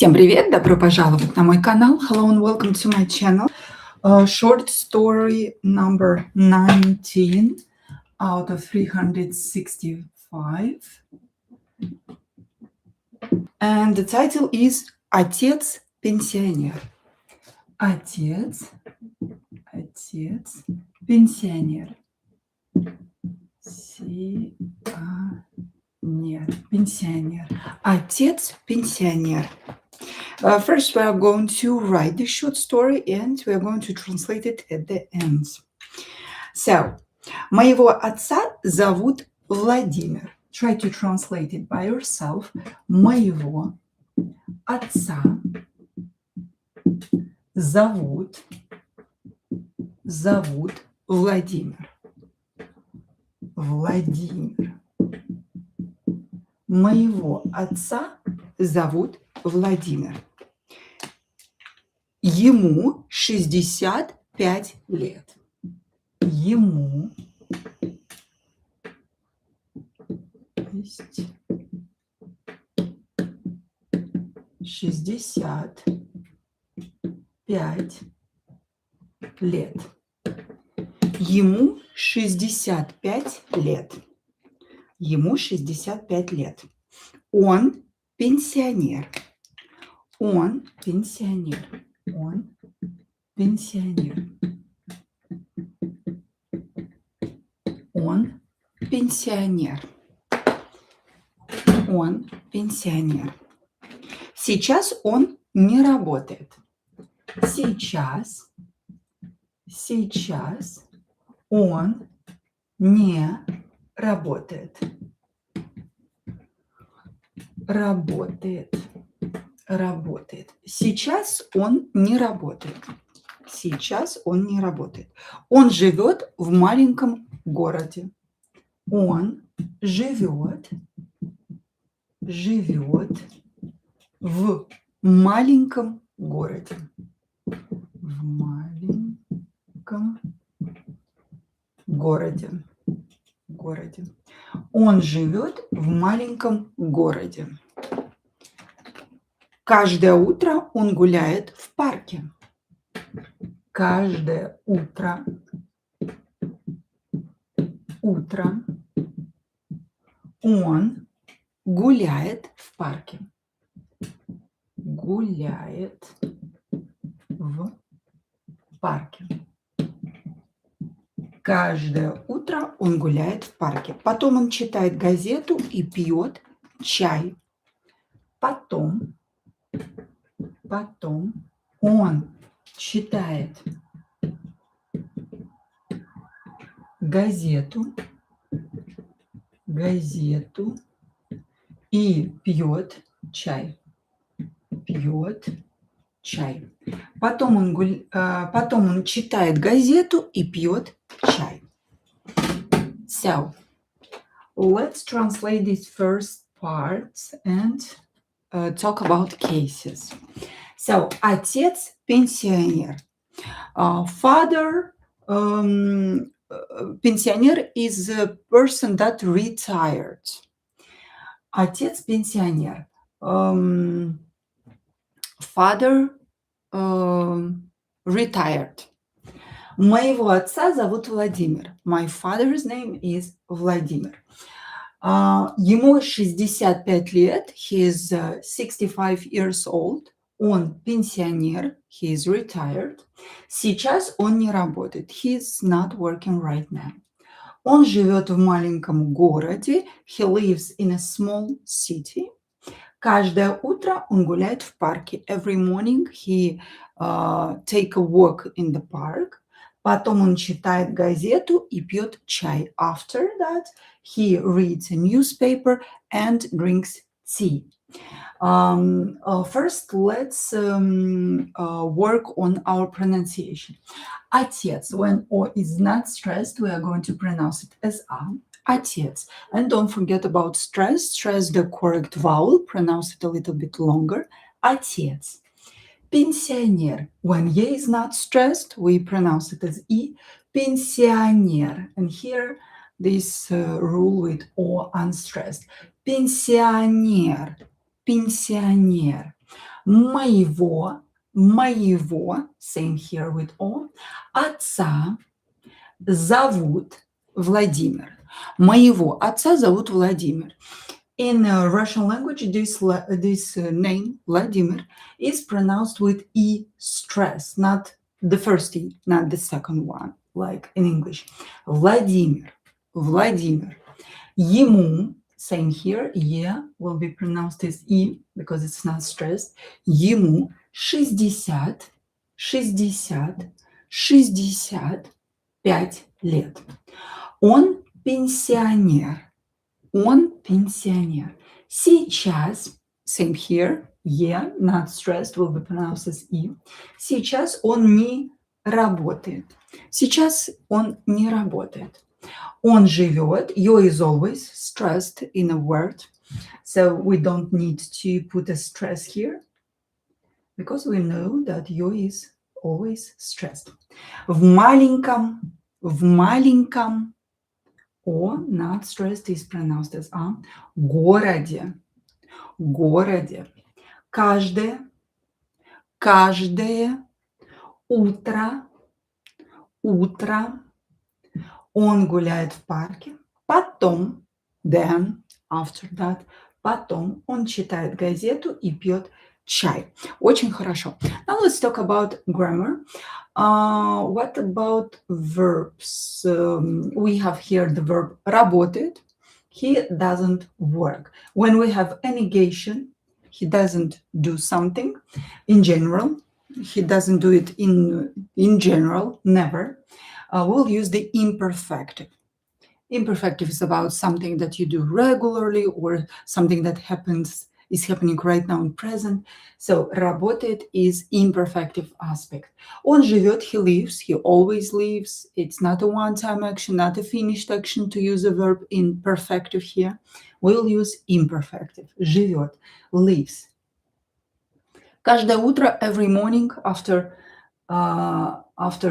Всем привет! Добро пожаловать на мой канал. Hello and welcome to my channel. Short story number 19 out of 365. And the title is «Отец пенсионер». Отец пенсионер. Пенсионер. Отец пенсионер. First, we are going to write the short story and we are going to translate it at the end. So, моего отца зовут Владимир. Try to translate it by yourself. Моего отца зовут Владимир. Владимир. Моего отца зовут Владимир. Ему 65 лет. Ему 65 лет. Ему 65 лет. Ему 65 лет. Он пенсионер. Он пенсионер. Он пенсионер. Он пенсионер. Он пенсионер. Сейчас он не работает. Сейчас он не работает. Работает. Сейчас он не работает. Сейчас он не работает. Он живет в маленьком городе. Он живет в маленьком городе. В маленьком городе. Он живет в маленьком городе. Каждое утро он гуляет в парке. Каждое утро он гуляет в парке. Гуляет в парке. Каждое утро он гуляет в парке. Потом он читает газету и пьет чай. Потом он читает газету и пьет чай. Потом он читает газету и пьет чай. So, let's translate these first parts and talk about cases. So, отец пенсионер. Father пенсионер is a person that retired. Отец пенсионер. Father retired. Моего отца зовут Владимир. My father's name is Vladimir. Ему 65 лет. He is 65 years old. Он пенсионер. He is retired. Сейчас он не работает. He is not working right now. Он живет в маленьком городе. He lives in a small city. Каждое утро он гуляет в парке. Every morning he take a walk in the park. Потом он читает газету и пьет чай. After that, he reads a newspaper and drinks tea. First, let's work on our pronunciation. Отец. When O is not stressed, we are going to pronounce it as A. Отец. And don't forget about stress. Stress the correct vowel. Pronounce it a little bit longer. Отец. Пенсионер. When E is not stressed, we pronounce it as E. Пенсионер. And here, this rule with O unstressed. Пенсионер. Пенсионер. Моего, same here with O, отца зовут Владимир. Моего отца зовут Владимир. In Russian language, this name, Vladimir, is pronounced with E stress, not the first E, not the second one, like in English. Vladimir. Ему, same here, E will be pronounced as E because it's not stressed. Ему 65 лет. Он пенсионер. Сейчас, same here, not stressed, will be pronounced as E. Сейчас он не работает. Он живет, yo is always stressed in a word, so we don't need to put a stress here, because we know that yo is always stressed. В маленьком, O, not stressed, is pronounced as A. Городе. Каждое утро. Он гуляет в парке. Потом, then, after that, потом он читает газету и пьет чай. Очень хорошо. Now let's talk about grammar. What about verbs? We have here the verb работает. He doesn't work. When we have a negation, he doesn't do something. In general, he doesn't do it in general, never. We'll use the imperfective. Imperfective is about something that you do regularly or something that is happening right now in present. So работает is imperfective aspect. Он живет, he lives, he always lives. It's not a one-time action, not a finished action to use a verb in perfective here. We'll use imperfective. Живет, lives. Каждое утро, every morning, after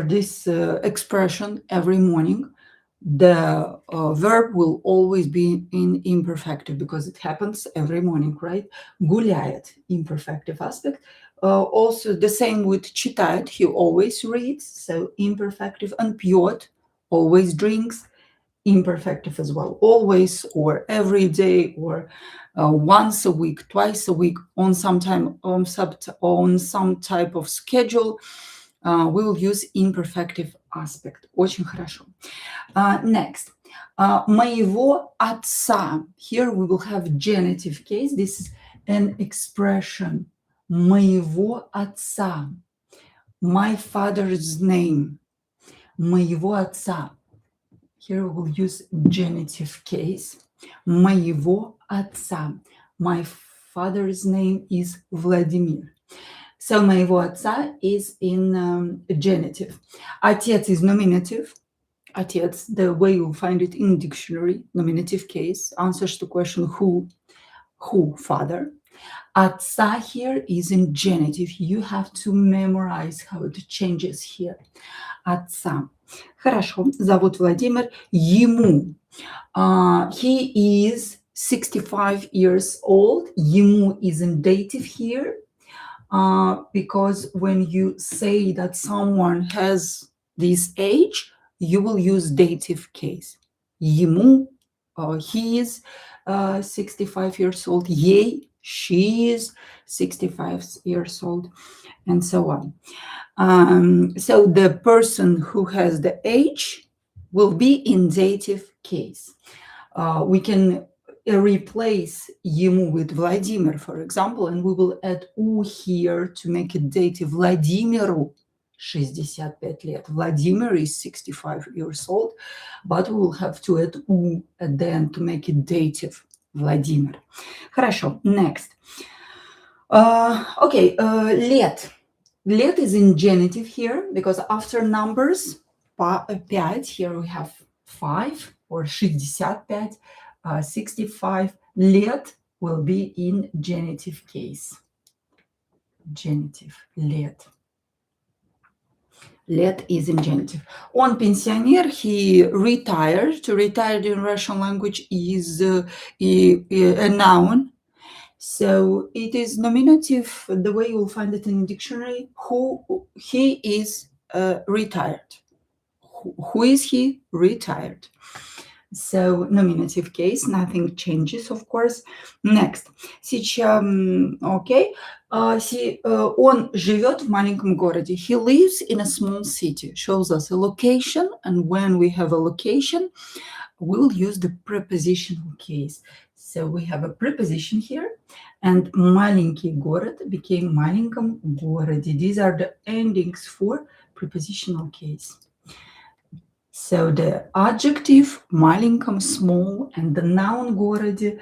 this expression, every morning, the verb will always be in imperfective because it happens every morning, right? Гуляет, imperfective aspect. Also the same with читает, he always reads, so imperfective. And пьет, always drinks, imperfective as well. Always or every day or once a week, twice a week, on some type of schedule. We will use imperfective aspect. Очень хорошо. Next. Моего отца. Here we will have genitive case. This is an expression. Моего отца. My father's name. Моего отца. Here we will use genitive case. Моего отца. My father's name is Vladimir. So моего отца is in genitive. Отец is nominative. Отец, the way you find it in dictionary, nominative case, answers to question who, father. Отца here is in genitive. You have to memorize how it changes here. Отца. Хорошо. Зовут Владимир. Ему. He is 65 years old. Ему is in dative here. Because when you say that someone has this age, you will use dative case. Ему, he is 65 years old. Ей, she is 65 years old, and so on. So the person who has the age will be in dative case. We can replace ему with Vladimir, for example, and we will add у here to make it dative. Владимиру 65 лет. Vladimir is 65 years old, but we will have to add у at the end to make it dative. Vladimir. Хорошо, next. Okay, лет. Лет is in genitive here because after numbers 5, here we have 5 or 65. 65 лет will be in genitive case. Genitive, лет. Лет is in genitive. Он пенсионер, he retired. To retired in Russian language is a noun. So it is nominative the way you will find it in the dictionary. He is retired. Who is he? Retired. So nominative case, nothing changes, of course. Next. Сейчас, okay. Он живет в маленьком городе. He lives in a small city. Shows us a location, and when we have a location, we'll use the prepositional case. So we have a preposition here, and маленький город became маленьком городе. These are the endings for prepositional case. So the adjective маленьком, small, and the noun городе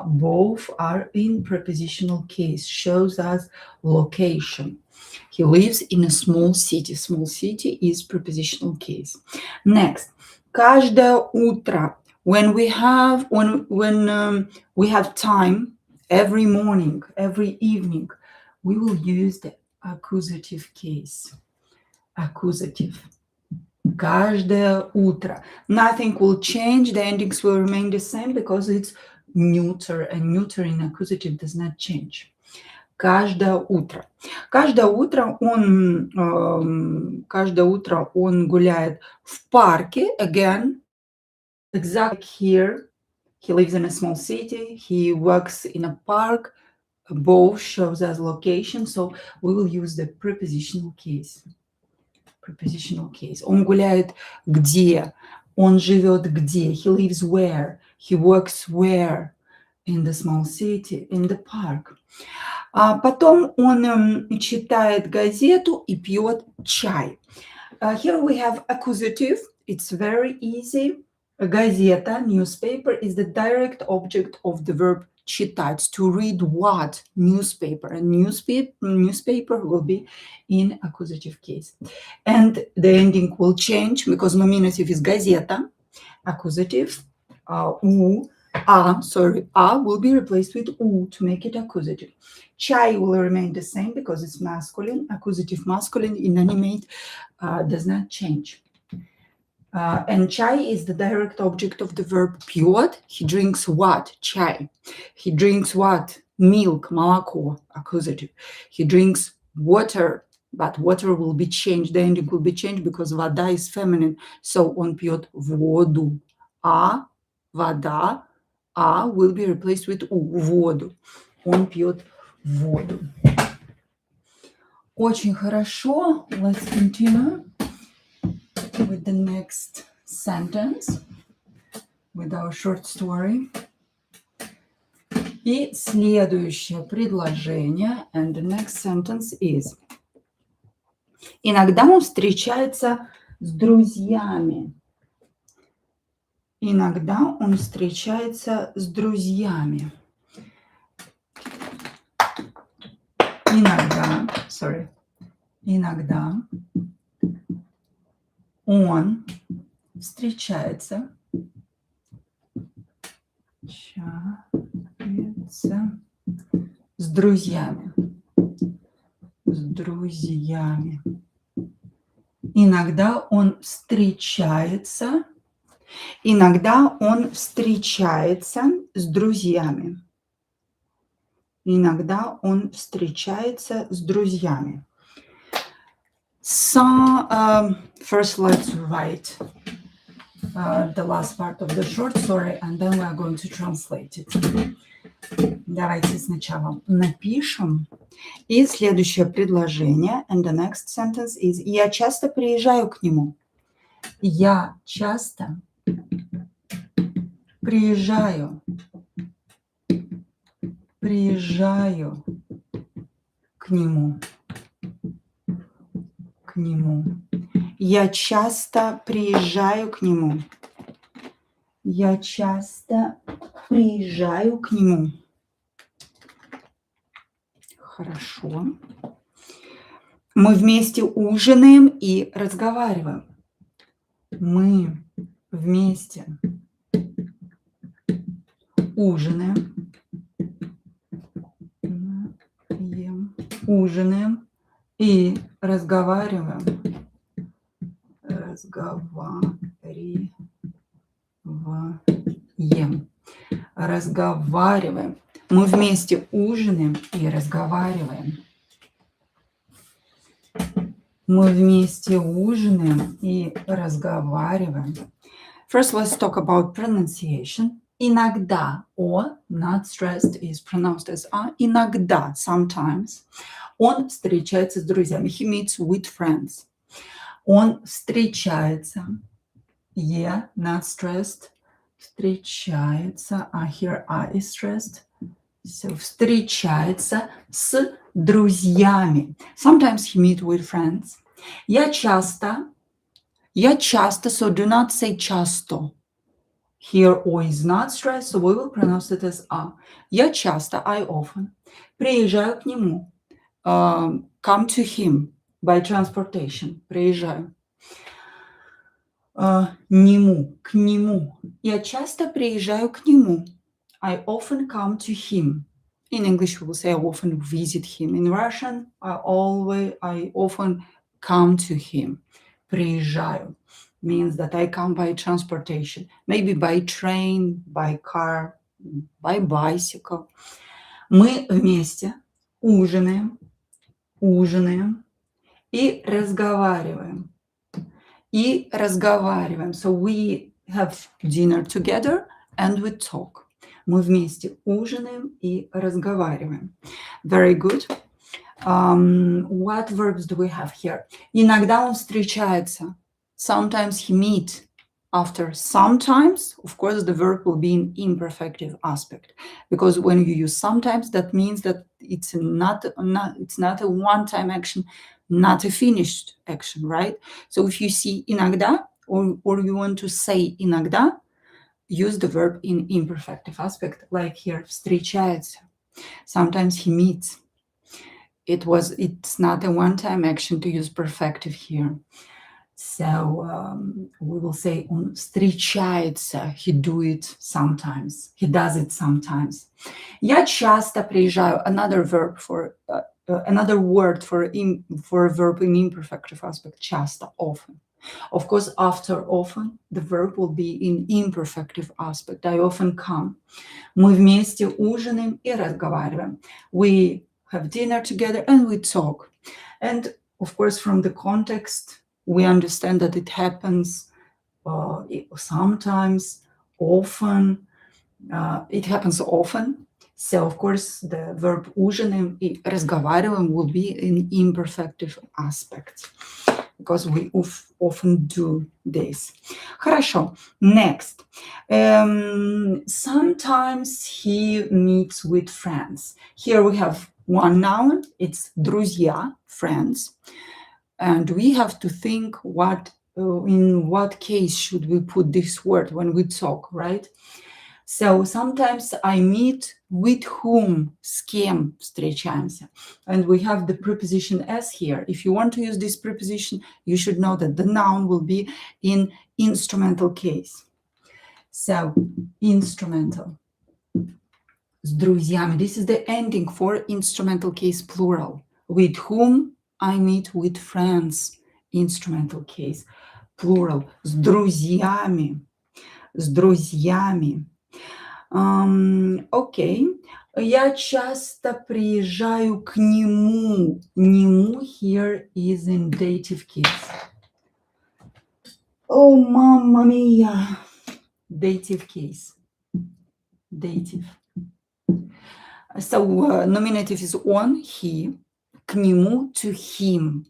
both are in prepositional case, shows us location. He lives in a small city. Small city is prepositional case. Next, каждое утро. When we have time, every morning, every evening, we will use the accusative case. Accusative. Каждое утро. Nothing will change. The endings will remain the same because it's neuter, and neuter in accusative does not change. Каждое утро. Каждое утро он гуляет в парке. Again, exactly like here. He lives in a small city. He works in a park. Both shows us location, so we will use the prepositional case. Prepositional case. Он гуляет где? Он живет где? He lives where? He works where? In the small city, in the park. А потом он читает газету и пьет чай. Here we have accusative. It's very easy. Газета, newspaper, is the direct object of the verb читать. To read what? Newspaper. And newspaper will be in accusative case. And the ending will change because nominative is газета. Accusative, a will be replaced with u to make it accusative. Чай will remain the same because it's masculine. Accusative masculine, inanimate, does not change. And чай is the direct object of the verb пьет. He drinks what? Чай. He drinks what? Milk, молоко, accusative. He drinks water, but water will be changed. The ending will be changed because вода is feminine. So он пьет воду. А, вода, will be replaced with у, воду. Он пьет воду. Очень хорошо. Let's continue with the next sentence, with our short story. И следующее предложение, and the next sentence is: иногда он встречается с друзьями. Иногда он встречается с друзьями. Иногда он встречается с друзьями. Иногда он встречается с друзьями. Иногда он встречается с друзьями. So, first let's write the last part of the short story, and then we are going to translate it. Давайте сначала напишем. И следующее предложение, and the next sentence is: я часто приезжаю к нему. Я часто приезжаю к нему. Я часто приезжаю к нему. Я часто приезжаю к нему. Хорошо. Мы вместе ужинаем и разговариваем. Мы вместе ужинаем и разговариваем. Разговариваем. Мы вместе ужинаем и разговариваем. Мы вместе ужинаем и разговариваем. First, let's talk about pronunciation. Иногда о, not stressed, is pronounced as a. Иногда, sometimes. Он встречается с друзьями. He meets with friends. Он встречается. Yeah, not stressed. Встречается. Here I is stressed. So, встречается с друзьями. Sometimes he meets with friends. Я часто, so do not say часто. Here O is not stressed, so we will pronounce it as a. Я часто, I often, приезжаю к нему. Come to him by transportation. Приезжаю. Нему, к нему. Я часто приезжаю к нему. I often come to him. In English, we will say I often visit him. In Russian, I often come to him. Приезжаю means that I come by transportation. Maybe by train, by car, by bicycle. Мы вместе ужинаем и разговариваем. So we have dinner together and we talk. Мы вместе ужинаем и разговариваем. Very good. What verbs do we have here? Иногда он встречается. Sometimes he meets. After sometimes, of course, the verb will be in imperfective aspect. Because when you use sometimes, that means that it's not a one-time action, not a finished action, right? So if you see иногда, or you want to say иногда, use the verb in imperfective aspect, like here, встречается. Sometimes he meets. It's not a one-time action to use perfective here. So we will say он встречается. He does it sometimes. Я часто приезжаю. Another word for a verb in imperfective aspect. Часто, often. Of course, after often, the verb will be in imperfective aspect. I often come. Мы вместе ужинаем и разговариваем. We have dinner together and we talk. And of course, from the context, we understand that it happens sometimes, often. It happens often. So, of course, the verb ужинаем и разговариваем will be in imperfective aspects. Because we often do this. Хорошо. Next. Sometimes he meets with friends. Here we have one noun. It's друзья, friends. And we have to think in what case should we put this word when we talk, right? So sometimes I meet with whom, с кем встречаемся. And we have the preposition as here. If you want to use this preposition, you should know that the noun will be in instrumental case. So, instrumental. С друзьями. This is the ending for instrumental case plural. With whom I meet with friends. Instrumental case plural. С друзьями. Окей. Я часто приезжаю к нему. Нему here is in dative case. Oh, mamma mia. Dative case. Dative. So nominative is on, he. К нему, to him.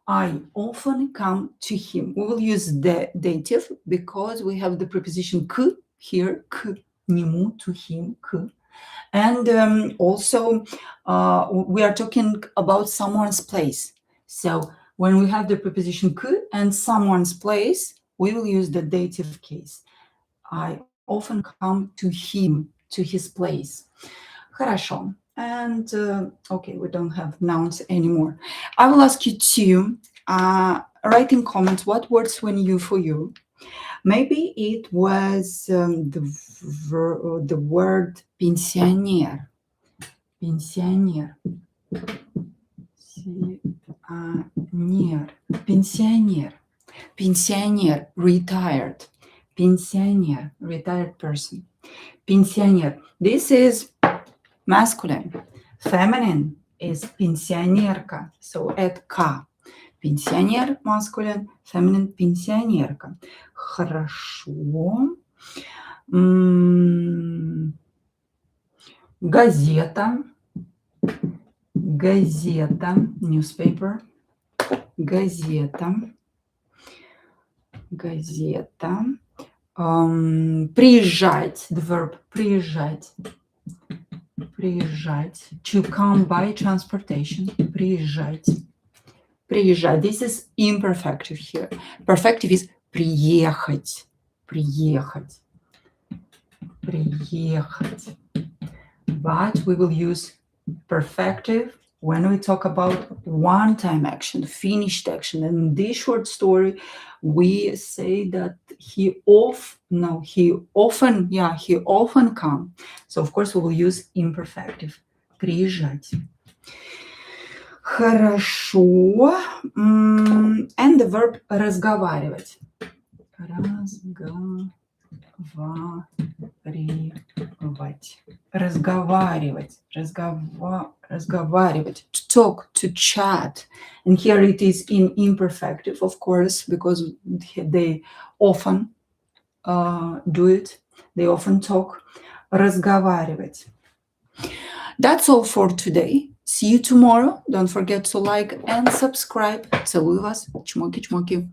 I often come to him. We will use the dative because we have the preposition к here, к нему, to him, к. And also we are talking about someone's place. So when we have the preposition к and someone's place, we will use the dative case. I often come to him, to his place. Хорошо. And okay, we don't have nouns anymore. I will ask you to write in comments what words were new for you. Maybe it was the word pensioner. Pensioner. Pensioner. Pensioner, retired. Pensioner, retired person. Pensioner. This is masculine. Feminine is пенсионерка. So add K. Пенсионер, masculine, feminine, пенсионерка. Хорошо. Газета. Газета. Newspaper. Газета. Газета. Приезжать. The verb приезжать. Приезжать. To come by transportation. Приезжать. Приезжать. This is imperfective here. Perfective is приехать. Приехать. Приехать. But we will use perfective when we talk about one-time action, finished action. And in this short story, we say that he often come. So of course we will use imperfective. Приезжать. Хорошо. And the verb разговаривать. Разговаривать. Разговаривать. To talk, to chat. And here it is in imperfective, of course, because they often do it. They often talk. Разговаривать. That's all for today. See you tomorrow. Don't forget to like and subscribe. Целую вас. Чмоки-чмоки.